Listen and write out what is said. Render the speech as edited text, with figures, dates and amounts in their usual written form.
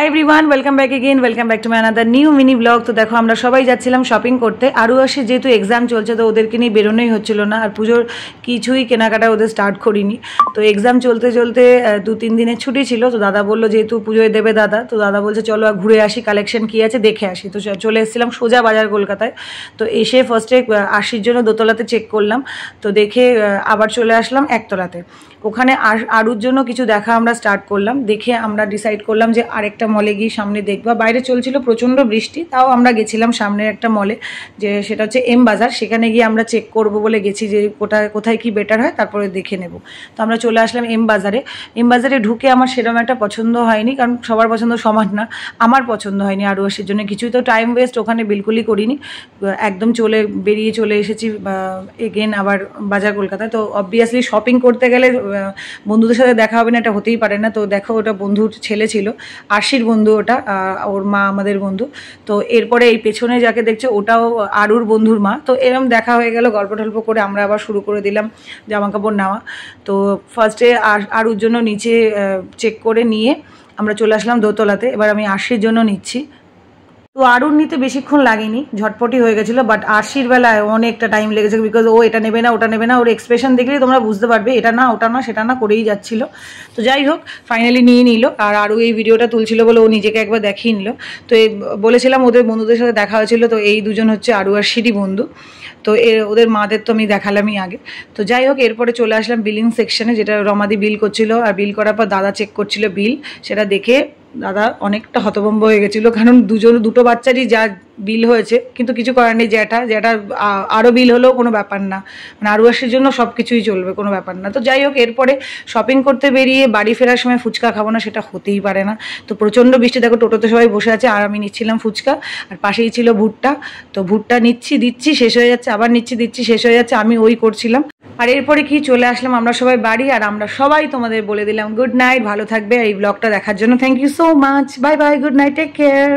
High everyone welcome back again welcome back to my another new mini vlog. তো দেখো আমরা সবাই যাচ্ছিলাম শপিং করতে। আরও আসে যেহেতু এক্সাম চলছে তো ওদেরকে নিয়ে বেরোনোই হচ্ছিল না, আর পুজোর কিছুই কেনাকাটা ওদের স্টার্ট করিনি। তো এক্সাম চলতে চলতে 2-3 দিনের ছুটি ছিল, তো দাদা বললো যেহেতু পুজোয় দেবে দাদা, তো দাদা বলছে চলো ঘুরে আসি, কালেকশন কী আছে দেখে আসি। তো চলে এসেছিলাম সোজা বাজার কলকাতায়। তো এসে ফার্স্টে আশির জন্য দোতলাতে চেক করলাম, তো দেখে আবার চলে আসলাম একতলাতে। ওখানে আরুর জন্য কিছু দেখা আমরা স্টার্ট করলাম, দেখে আমরা ডিসাইড করলাম যে আরেকটা মলে গিয়ে সামনে দেখবা। বাইরে চলছিল প্রচণ্ড বৃষ্টি, তাও আমরা গেছিলাম সামনের একটা মলে, যে সেটা হচ্ছে এম বাজার। সেখানে গিয়ে আমরা চেক করব বলে গেছি যে কোথায় কি বেটার হয়, তারপরে দেখে নেব। তো আমরা চলে আসলাম এম বাজারে। এম বাজারে ঢুকে আমার সেরকম একটা পছন্দ হয়নি, কারণ সবার পছন্দ সমান না। আমার পছন্দ হয়নি আরও আসার জন্য কিছুই, তো টাইম ওয়েস্ট ওখানে বিলকুলই করিনি। একদম বেরিয়ে চলে এসেছি এগেন আবার বাজার কলকাতায়। তো অবভিয়াসলি শপিং করতে গেলে বন্ধুদের সাথে দেখা হবে না, এটা হতেই পারে না। তো দেখো ওটা বন্ধুর ছেলে ছিল, আশির বন্ধু ওটা, ওর মা আমাদের বন্ধু। তো এরপরে এই পেছনে যাকে দেখছে ওটাও আরুর বন্ধুর মা। তো এরম দেখা হয়ে গেল, গল্প টল্প করে আমরা আবার শুরু করে দিলাম জামা কাপড় নেওয়া। তো ফার্স্টে আরুর জন্য নিচে চেক করে নিয়ে আমরা চলে আসলাম দোতলাতে। এবার আমি আশির জন্য নিচ্ছি। তো আরুর নিতে বেশিক্ষণ লাগেনি, ঝটপটি হয়ে গেছিলো, বাট আশির বেলায় অনেকটা টাইম লেগেছে, বিকজ ও এটা নেবে না ওটা নেবে না। ওর এক্সপ্রেশন দেখলেই তোমরা বুঝতে পারবে এটা না ওটা না সেটা না করেই যাচ্ছিল। তো যাই হোক ফাইনালি নিয়ে নিল, আর আরু এই ভিডিওটা তুলছিল বলে ও নিজেকে একবার দেখিয়ে নিল। তো বলেছিলাম ওদের বন্ধুদের সাথে দেখা হয়েছিল, তো এই দুজন হচ্ছে আরু আর শিরি বন্ধু। তো ওদের মাদের তো আমি দেখালামই আগে। তো যাই হোক এরপরে চলে আসলাম বিলিং সেকশনে, যেটা রমাদি বিল করছিল, আর বিল করার পর দাদা চেক করছিল বিল। সেটা দেখে দাদা অনেকটা হতভম্ব হয়ে গেছিলো, কারণ দুটো বাচ্চারই যা বিল হয়েছে, কিন্তু কিছু করার নেই। যেটা আরও বিল হলেও কোনো ব্যাপার না, মানে আরও আসির জন্য সব কিছুই চলবে, কোনো ব্যাপার না। তো যাই হোক এরপরে শপিং করতে বেরিয়ে বাড়ি ফেরার সময় ফুচকা খাবো না সেটা হতেই পারে না। তো প্রচণ্ড বৃষ্টি, দেখো টোটোতে সবাই বসে আছে, আর আমি নিচ্ছিলাম ফুচকা, আর পাশেই ছিল ভুট্টা। তো ভুট্টা দিচ্ছি শেষ হয়ে যাচ্ছে, আবার দিচ্ছি শেষ হয়ে যাচ্ছে, আমি ওই করছিলাম। আর এরপরে কি চলে আসলাম আমরা সবাই বাড়ি, আর আমরা সবাই তোমাদের বলে দিলাম গুড নাইট, ভালো থাকবে। এই ব্লগটা দেখার জন্য thank you so much, bye bye, good night, take care.